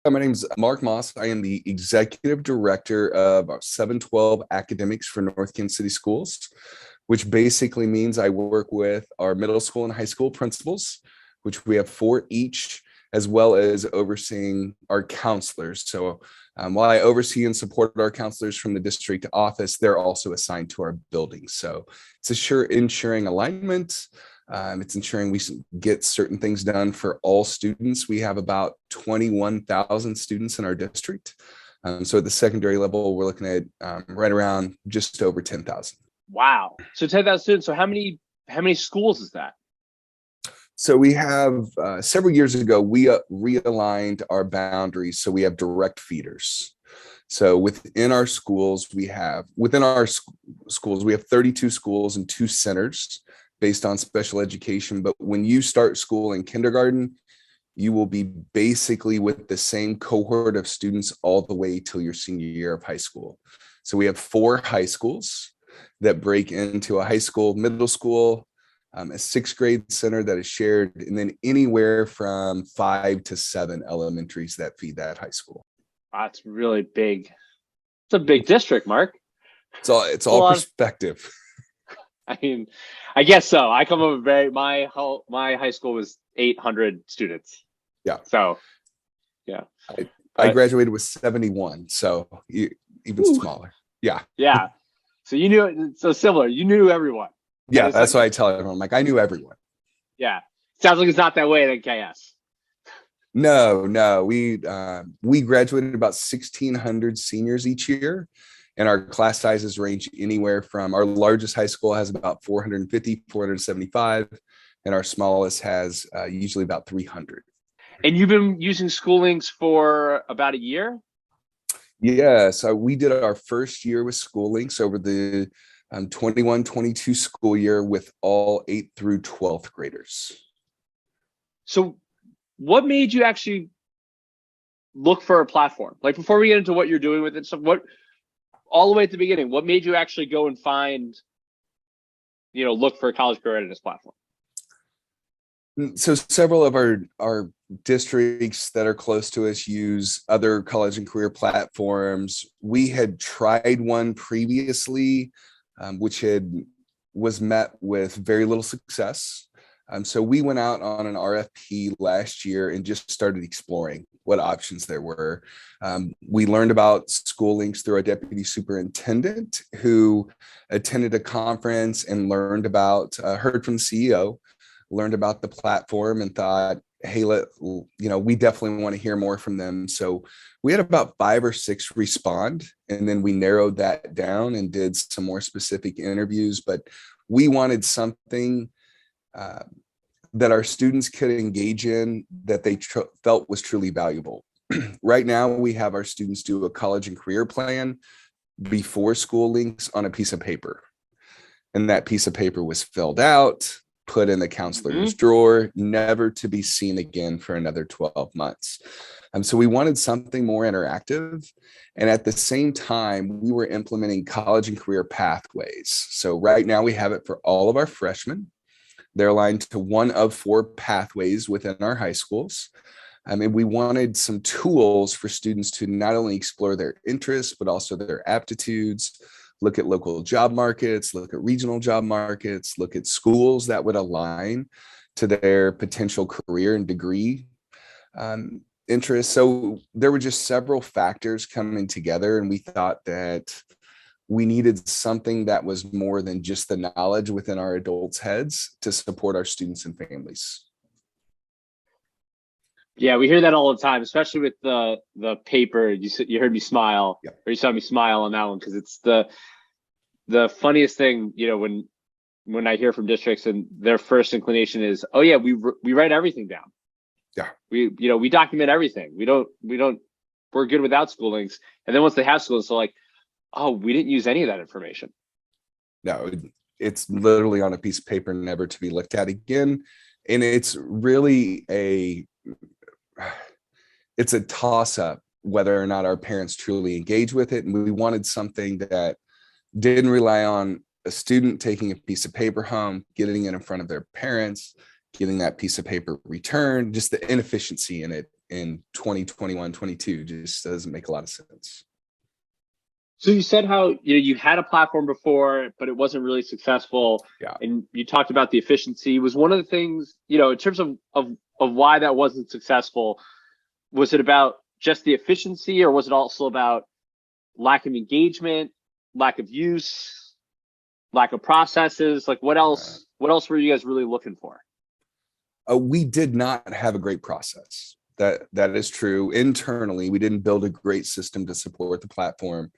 My name is Mark Moss. I am the Executive Director of 712 Academics for North Kansas City Schools, which basically means I work with our middle school and high school principals, which we have four each, as well as overseeing our counselors. So while I oversee and support our counselors from the district office, they're also assigned to our buildings. So it's ensuring alignment. It's ensuring we get certain things done for all students. We have about 21,000 students in our district. So at the secondary level, we're looking at right around just over 10,000. Wow. So 10,000 students. So how many schools is that? So we have several years ago, we realigned our boundaries. So we have direct feeders. So within our schools, we have 32 schools and 2 centers based on special education. But when you start school in kindergarten, you will be basically with the same cohort of students all the way till your senior year of high school. So we have 4 high schools that break into a high school, middle school, a 6th grade center that is shared, and then anywhere from 5 to 7 elementaries that feed that high school. That's really big. It's a big district, Mark. It's all perspective. I mean, I guess so. I come up with my high school was 800 students. Yeah. So, yeah. I graduated with 71, so even smaller. Yeah. Yeah. So you knew, so similar. You knew everyone. Yeah, that's what I tell everyone. Like, I knew everyone. Yeah. Sounds like it's not that way at NKS. No. We graduated about 1,600 seniors each year. And our class sizes range anywhere from our largest high school has about 450, 475, and our smallest has usually about 300. And you've been using SchooLinks for about a year? Yeah, so we did our first year with SchooLinks over the 21-22 school year with all 8th through 12th graders. So what made you actually look for a platform? Like, before we get into what you're doing with it, so all the way at the beginning, what made you actually go and find, look for a college career readiness platform? So several of our districts that are close to us use other college and career platforms. We had tried one previously, which was met with very little success. So we went out on an RFP last year and just started exploring what options there were. We learned about SchooLinks through our deputy superintendent, who attended a conference and heard from the CEO, learned about the platform, and thought, hey, we definitely want to hear more from them. So we had about 5 or 6 respond, and then we narrowed that down and did some more specific interviews. But we wanted something that our students could engage in that they felt was truly valuable. Right now, we have our students do a college and career plan before SchooLinks on a piece of paper. And that piece of paper was filled out, put in the counselor's drawer, never to be seen again for another 12 months. So we wanted something more interactive. And at the same time, we were implementing college and career pathways. So right now we have it for all of our freshmen. They're aligned to one of 4 pathways within our high schools. And we wanted some tools for students to not only explore their interests, but also their aptitudes, look at local job markets, look at regional job markets, look at schools that would align to their potential career and degree interests. So there were just several factors coming together, and we thought that we needed something that was more than just the knowledge within our adults' heads to support our students and families. Yeah, we hear that all the time, especially with the paper. You heard me smile, yeah. Or you saw me smile on that one, because it's the funniest thing, when I hear from districts and their first inclination is, oh yeah, we write everything down. Yeah, we document everything. We're good without SchooLinks. And then once they have SchooLinks, they're like, oh, we didn't use any of that information. No, it's literally on a piece of paper, never to be looked at again. And it's really it's a toss-up whether or not our parents truly engage with it. And we wanted something that didn't rely on a student taking a piece of paper home, getting it in front of their parents, getting that piece of paper returned, just the inefficiency in it in 2021, 22 just doesn't make a lot of sense. So you said how you had a platform before, but it wasn't really successful. Yeah. And you talked about the efficiency. Was one of the things, in terms of why that wasn't successful, was it about just the efficiency, or was it also about lack of engagement, lack of use, lack of processes? Like what else were you guys really looking for? We did not have a great process. That is true. Internally, we didn't build a great system to support the platform.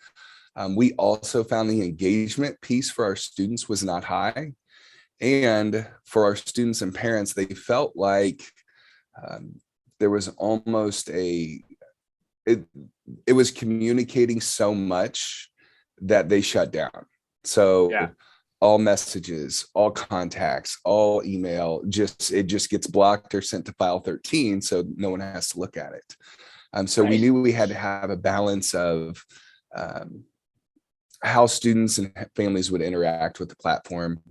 We also found the engagement piece for our students was not high. And for our students and parents, they felt like there was almost it was communicating so much that they shut down. So Yeah. all messages, all contacts, all email, it just gets blocked or sent to file 13. So no one has to look at it. So we knew we had to have a balance of how students and families would interact with the platform.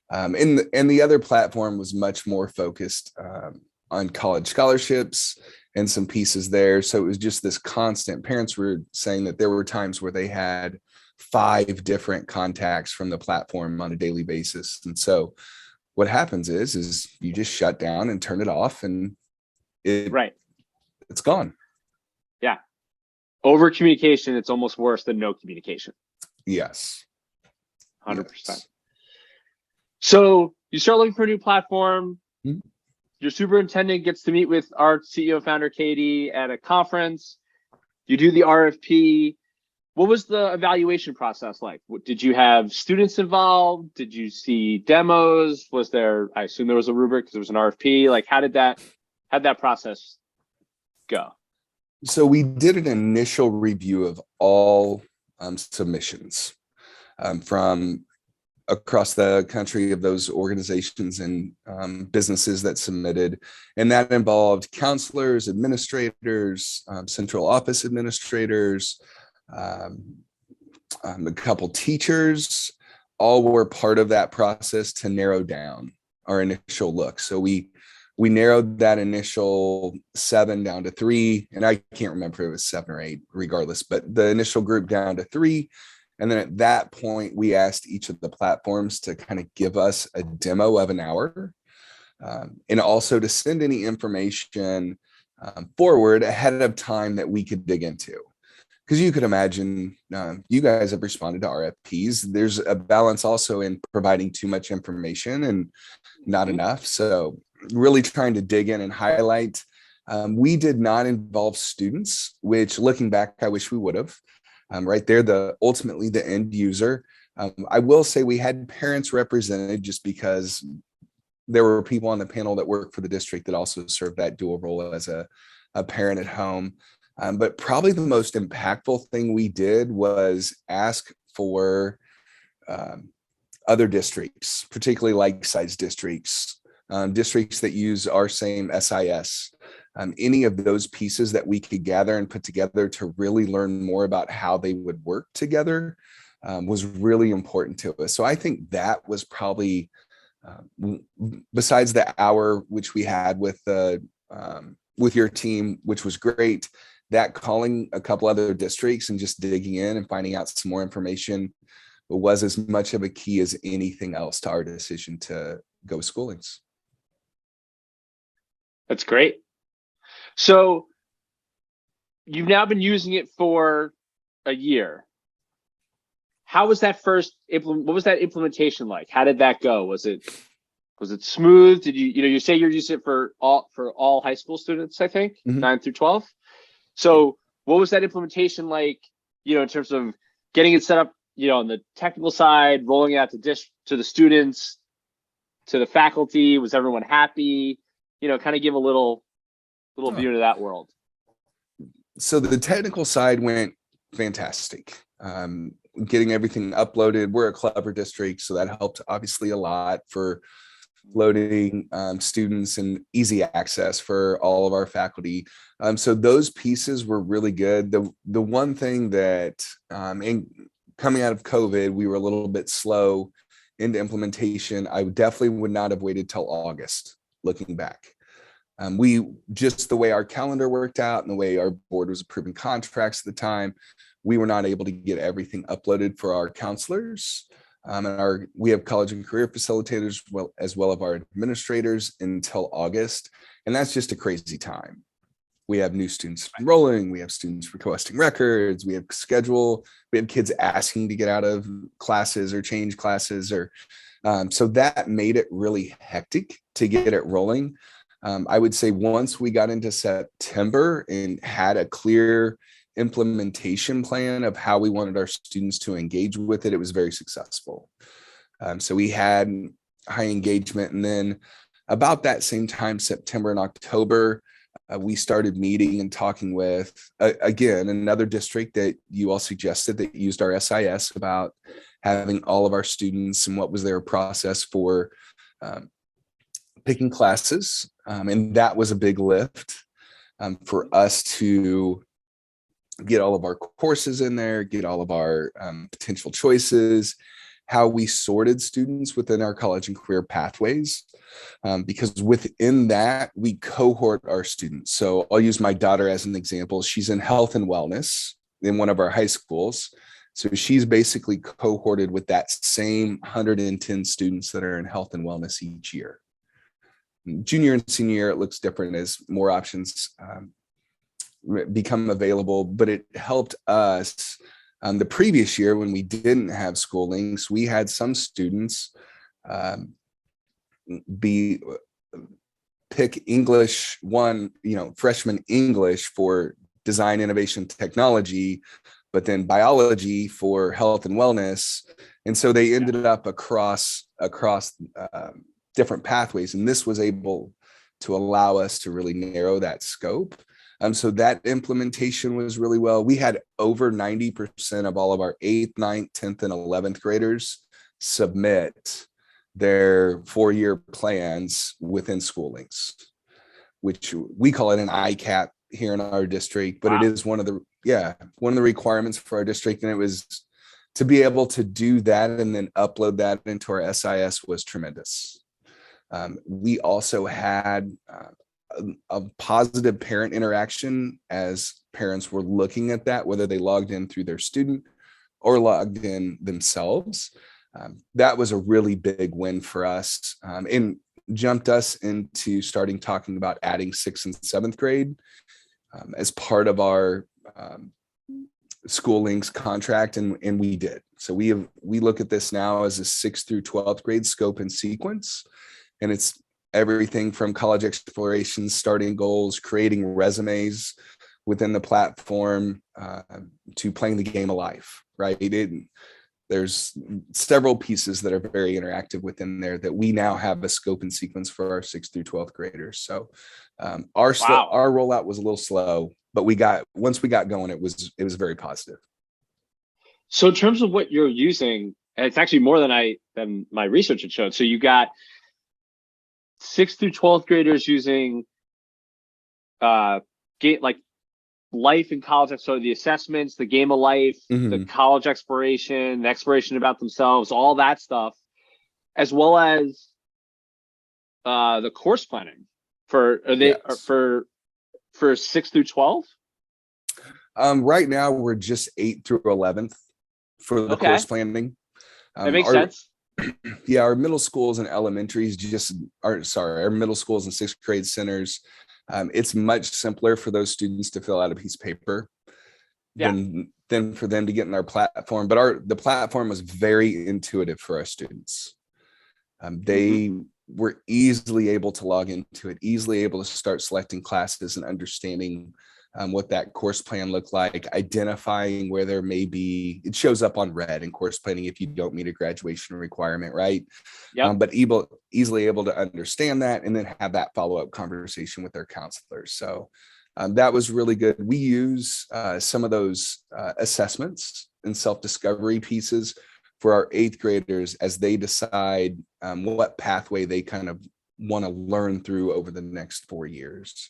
And the other platform was much more focused on college scholarships and some pieces there. So it was just this constant. Parents were saying that there were times where they had 5 different contacts from the platform on a daily basis. And so what happens is you just shut down and turn it off, and it's gone. Yeah. Over communication, it's almost worse than no communication. Yes. 100%. Yes. So you start looking for a new platform. Mm-hmm. Your superintendent gets to meet with our CEO founder, Katie, at a conference. You do the RFP. What was the evaluation process like? Did you have students involved? Did you see demos? I assume there was a rubric because it was an RFP. Like, how'd that process go? So we did an initial review of all submissions from across the country of those organizations and businesses that submitted. And that involved counselors, administrators, central office administrators, a couple teachers. All were part of that process to narrow down our initial look. So we narrowed that initial 7 down to 3, and I can't remember if it was 7 or 8 regardless, but the initial group down to 3. And then at that point, we asked each of the platforms to kind of give us a demo of an hour, and also to send any information forward ahead of time that we could dig into. Because you could imagine, you guys have responded to RFPs. There's a balance also in providing too much information and not enough. So really trying to dig in and highlight. We did not involve students, which looking back, I wish we would have. Right there, ultimately the end user. I will say we had parents represented just because there were people on the panel that work for the district that also served that dual role as a parent at home. But probably the most impactful thing we did was ask for other districts, particularly like-sized districts, districts that use our same SIS. Any of those pieces that we could gather and put together to really learn more about how they would work together was really important to us. So I think that was probably, besides the hour which we had with your team, which was great, that calling a couple other districts and just digging in and finding out some more information was as much of a key as anything else to our decision to go with SchooLinks. That's great. So you've now been using it for a year. How was that what was that implementation like? How did that go? Was it smooth? Did you say you're using it for all high school students, I think, 9 through 12? So what was that implementation like, in terms of getting it set up, on the technical side, rolling it out to the students, to the faculty? Was everyone happy? Kind of give a little view into that world. So the technical side went fantastic. Getting everything uploaded. We're a Clever district, so that helped obviously a lot for loading students and easy access for all of our faculty. So those pieces were really good. The one thing that, and coming out of COVID, we were a little bit slow into implementation. I definitely would not have waited till August, looking back. We just the way our calendar worked out and the way our board was approving contracts at the time, we were not able to get everything uploaded for our counselors. And we have college and career facilitators as well as our administrators until August. And that's just a crazy time. We have new students enrolling, we have students requesting records, we have schedule, we have kids asking to get out of classes or change classes, or so that made it really hectic to get it rolling. I would say once we got into September and had a clear implementation plan of how we wanted our students to engage with it, it was very successful. So we had high engagement. And then about that same time, September and October, we started meeting and talking with, again, another district that you all suggested that used our SIS about having all of our students and what was their process for picking classes. And that was a big lift for us to get all of our courses in there, get all of our potential choices, how we sorted students within our college and career pathways, because within that, we cohort our students. So I'll use my daughter as an example. She's in health and wellness in one of our high schools. So she's basically cohorted with that same 110 students that are in health and wellness each year. Junior and senior year, it looks different as more options become available, but it helped us. The previous year when we didn't have SchooLinks, we had some students pick English freshman English for design, innovation, technology, but then biology for health and wellness. And so they ended up across different pathways. And this was able to allow us to really narrow that scope. So that implementation was really well. We had over 90% of all of our 8th, 9th, 10th, and 11th graders submit their 4-year plans within SchooLinks, which we call it an ICAP here in our district, but It is one of the requirements for our district. And it was to be able to do that and then upload that into our SIS was tremendous. We also had a positive parent interaction as parents were looking at that, whether they logged in through their student or logged in themselves. That was a really big win for us, and jumped us into starting talking about adding 6th and 7th grade as part of our SchooLinks contract, and we did. So we look at this now as a 6th through 12th grade scope and sequence, and it's everything from college explorations, starting goals, creating resumes within the platform, to playing the game of life, right? There's several pieces that are very interactive within there that we now have a scope and sequence for our 6th through 12th graders. So our rollout was a little slow, but once we got going, it was very positive. So in terms of what you're using, and it's actually more than my research had showed. So you got 6th through 12th graders using life and college. So the assessments, the game of life, the college exploration, the exploration about themselves, all that stuff, as well as the course planning for 6th through 12. Right now we're just 8th through 11th for the course planning. That makes sense. Yeah, our middle schools and elementaries our middle schools and 6th grade centers. It's much simpler for those students to fill out a piece of paper than for them to get in our platform. But the platform was very intuitive for our students. They were easily able to log into it, easily able to start selecting classes and understanding what that course plan looked like, identifying where there may be, it shows up on red in course planning if you don't meet a graduation requirement, right? But easily able to understand that and then have that follow-up conversation with their counselors. So that was really good. We use some of those assessments and self-discovery pieces for our 8th graders as they decide what pathway they kind of want to learn through over the next 4 years.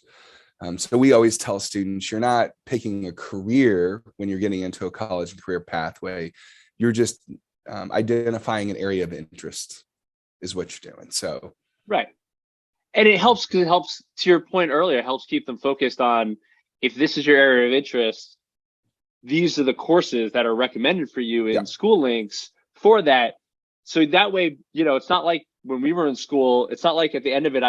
So we always tell students, you're not picking a career when you're getting into a college and career pathway. You're just identifying an area of interest is what you're doing. So right. And it helps because it helps, to your point earlier, it helps keep them focused on, if this is your area of interest, these are the courses that are recommended for you in Yeah. SchooLinks for that. So that way, it's not like when we were in school, it's not like at the end of it,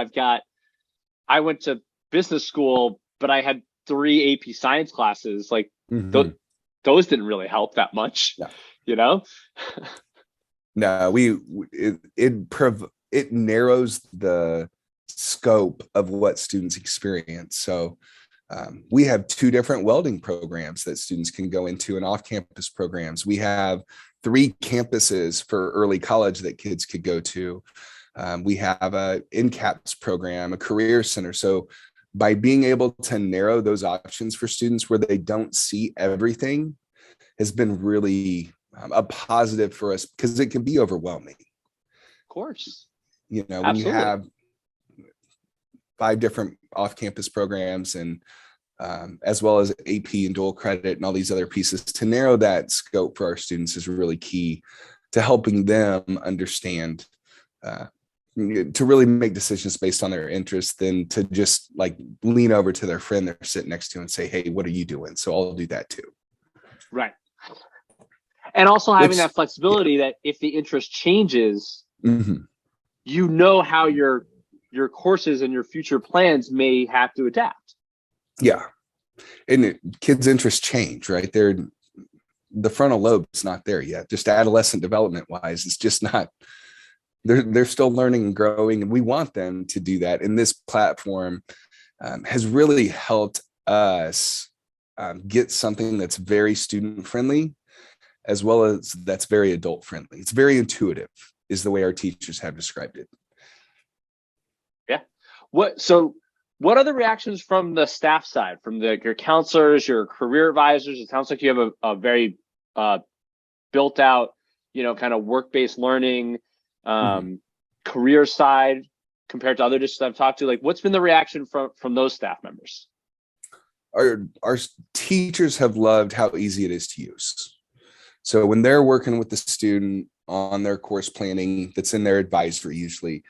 I went to business school, but I had 3 AP science classes. Like those didn't really help that much, No, it narrows the scope of what students experience. So we have 2 different welding programs that students can go into, and off-campus programs. We have 3 campuses for early college that kids could go to. We have a NKPS program, a career center. So by being able to narrow those options for students where they don't see everything has been really a positive for us, because it can be overwhelming. Of course. When Absolutely. you have 5 different off-campus programs and as well as AP and dual credit and all these other pieces, to narrow that scope for our students is really key to helping them understand, to really make decisions based on their interests, than to just like lean over to their friend they're sitting next to and say, hey, what are you doing? So I'll do that too. Right. And also having that flexibility that if the interest changes, how your courses and your future plans may have to adapt. Yeah. And kids' interests change, right? The frontal lobe's not there yet. Just adolescent development wise, it's just not, they're still learning and growing, and we want them to do that. And this platform has really helped us get something that's very student friendly, as well as that's very adult friendly. It's very intuitive, is the way our teachers have described it. Yeah. What are the reactions from the staff side, from your counselors, your career advisors? It sounds like you have a very built out, kind of work-based learning career side compared to other districts I've talked to. Like, what's been the reaction from those staff members? Our teachers have loved how easy it is to use. So when they're working with the student on their course planning, that's in their advisory, usually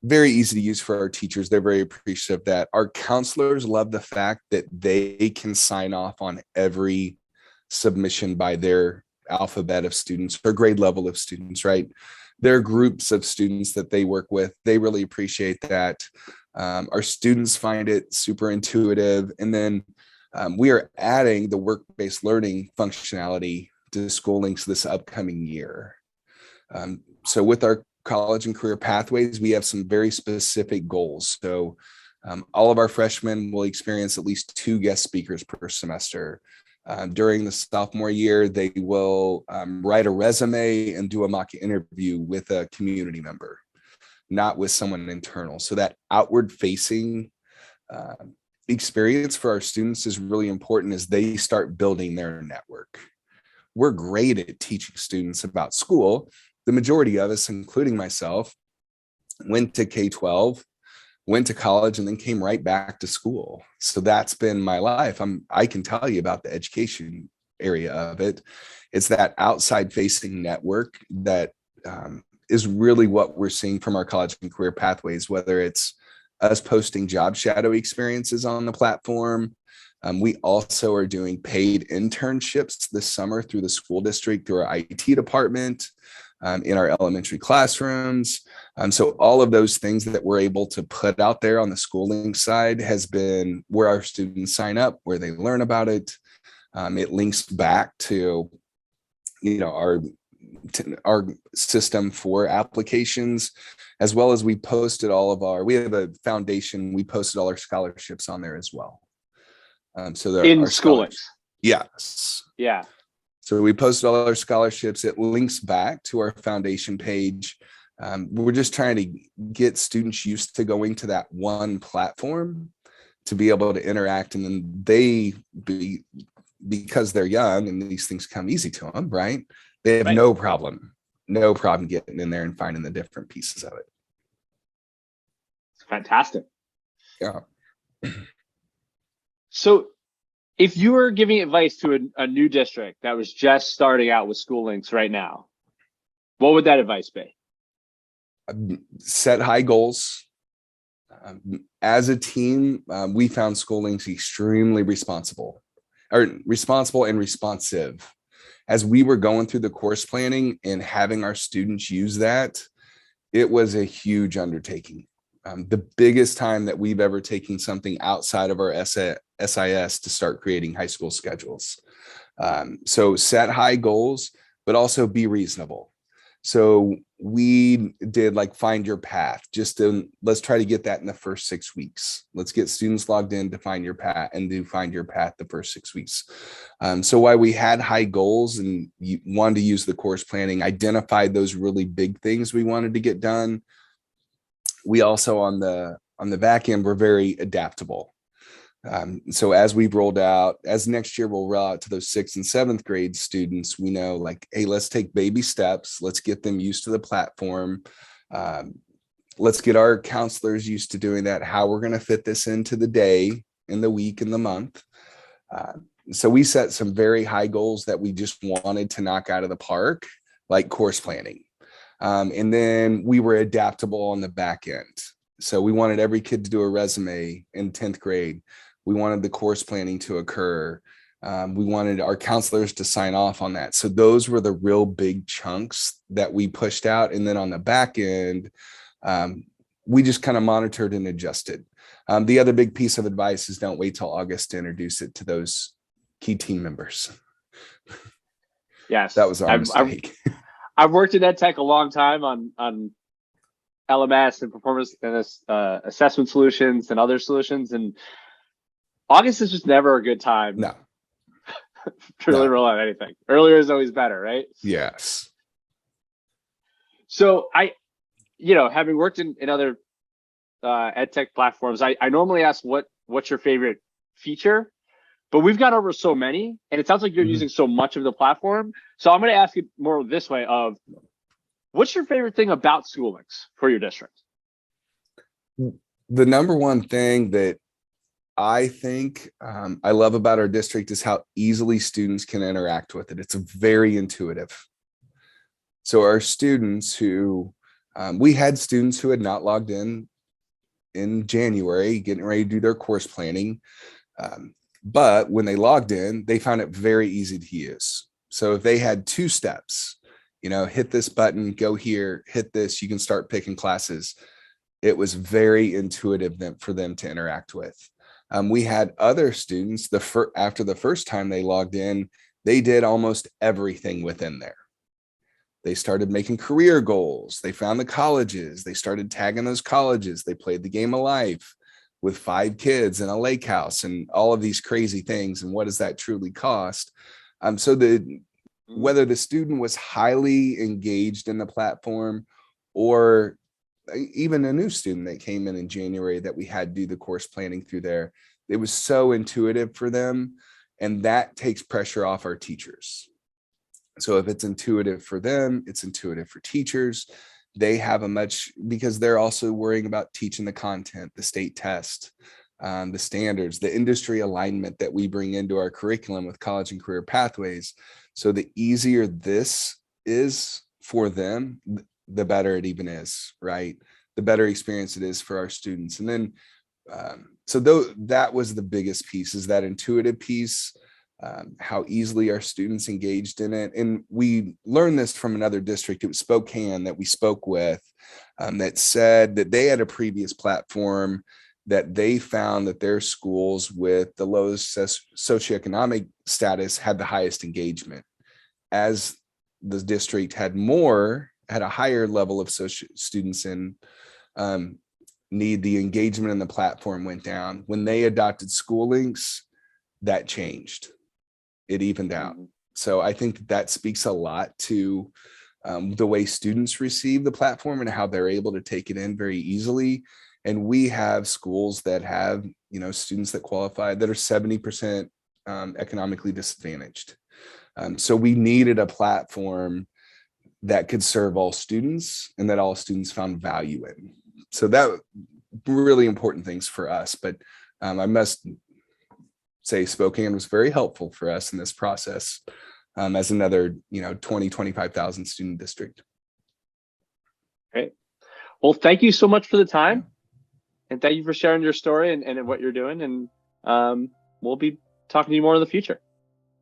very easy to use for our teachers. They're very appreciative of that. Our counselors love the fact that they can sign off on every submission by their alphabet of students or grade level of students, right? Their groups of students that they work with, they really appreciate that. Our students find it super intuitive. And then we are adding the work-based learning functionality to SchooLinks this upcoming year. So with our college and career pathways, we have some very specific goals. So all of our freshmen will experience at least 2 guest speakers per semester. During the sophomore year, they will write a resume and do a mock interview with a community member, not with someone internal. So that outward facing experience for our students is really important as they start building their network. We're great at teaching students about school. The majority of us, including myself, went to K-12, went to college, and then came right back to school. So that's been my life. I can tell you about the education area of it. It's that outside facing network that is really what we're seeing from our college and career pathways, whether it's us posting job shadow experiences on the platform. We also are doing paid internships this summer through the school district, through our IT department, in our elementary classrooms. So all of those things that we're able to put out there on the SchooLinks side has been where our students sign up, where they learn about it. It links back to, our system for applications, as well as we posted we have a foundation, we posted all our scholarships on there as well. So there in are SchooLinks. Yes. Yeah. So we posted all our scholarships. It links back to our foundation page. We're just trying to get students used to going to that one platform to be able to interact. And then because they're young and these things come easy to them, right? They have no problem getting in there and finding the different pieces of it. It's fantastic. Yeah. So if you were giving advice to a new district that was just starting out with SchooLinks right now, what would that advice be? Set high goals. As a team, we found SchooLinks extremely responsible and responsive. As we were going through the course planning and having our students use that, it was a huge undertaking. The biggest time that we've ever taken something outside of our SIS to start creating high school schedules. So set high goals, but also be reasonable. So we did like find your path, let's try to get that in the first 6 weeks. Let's get students logged in to find your path and do find your path the first 6 weeks. So while we had high goals and you wanted to use the course planning, identified those really big things we wanted to get done. We also on the back end, we're very adaptable. So as we've rolled out, as next year we'll roll out to those 6th and 7th grade students, we know like, hey, let's take baby steps. Let's get them used to the platform. Let's get our counselors used to doing that, how we're going to fit this into the day, in the week, in the month. So we set some very high goals that we just wanted to knock out of the park, like course planning. And then we were adaptable on the back end. So we wanted every kid to do a resume in 10th grade. We wanted the course planning to occur. We wanted our counselors to sign off on that. So those were the real big chunks that we pushed out. And then on the back end, we just kind of monitored and adjusted. The other big piece of advice is don't wait till August to introduce it to those key team members. Yes. That was our mistake. I've worked in ed tech a long time on LMS and performance and assessment solutions and other solutions. And August is just never a good time. No. To really roll out anything. Earlier is always better, right? Yes. So having worked in other ed tech platforms, I normally ask what's your favorite feature, but we've got over so many, and it sounds like you're using so much of the platform. So I'm going to ask you more this way of, what's your favorite thing about SchooLinks for your district? The number one thing that I think I love about our district is how easily students can interact with it. It's very intuitive. So our students we had students who had not logged in January, getting ready to do their course planning. But when they logged in, they found it very easy to use. So if they had 2 steps, hit this button, go here, hit this, you can start picking classes. It was very intuitive for them to interact with. We had other students, after the first time they logged in, they did almost everything within there. They started making career goals. They found the colleges. They started tagging those colleges. They played the game of life with 5 kids in a lake house and all of these crazy things. And what does that truly cost? So whether the student was highly engaged in the platform or even a new student that came in January that we had do the course planning through there, it was so intuitive for them. And that takes pressure off our teachers. So if it's intuitive for them, it's intuitive for teachers. They have because they're also worrying about teaching the content, the state test, the standards, the industry alignment that we bring into our curriculum with college and career pathways. So the easier this is for them, the better it even is, right? The better experience it is for our students. And then, that was the biggest piece, is that intuitive piece, how easily our students engaged in it. And we learned this from another district. It was Spokane that we spoke with, that said that they had a previous platform that they found that their schools with the lowest socioeconomic status had the highest engagement. As the district had a higher level of students in need, the engagement in the platform went down. When they adopted SchooLinks, that changed. It evened out. So I think that speaks a lot to the way students receive the platform and how they're able to take it in very easily. And we have schools that have, students that qualify that are 70% economically disadvantaged. So we needed a platform that could serve all students and that all students found value in. So that really important things for us. But I must say Spokane was very helpful for us in this process as another, 25,000 student district. Great. Well, thank you so much for the time. And thank you for sharing your story and what you're doing. And we'll be talking to you more in the future.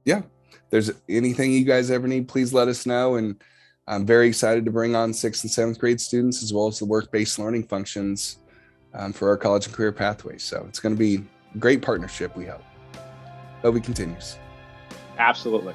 Yeah. If there's anything you guys ever need, please let us know. And I'm very excited to bring on 6th and 7th grade students, as well as the work-based learning functions for our college and career pathways. So it's going to be a great partnership, we hope. Hope it continues. Absolutely.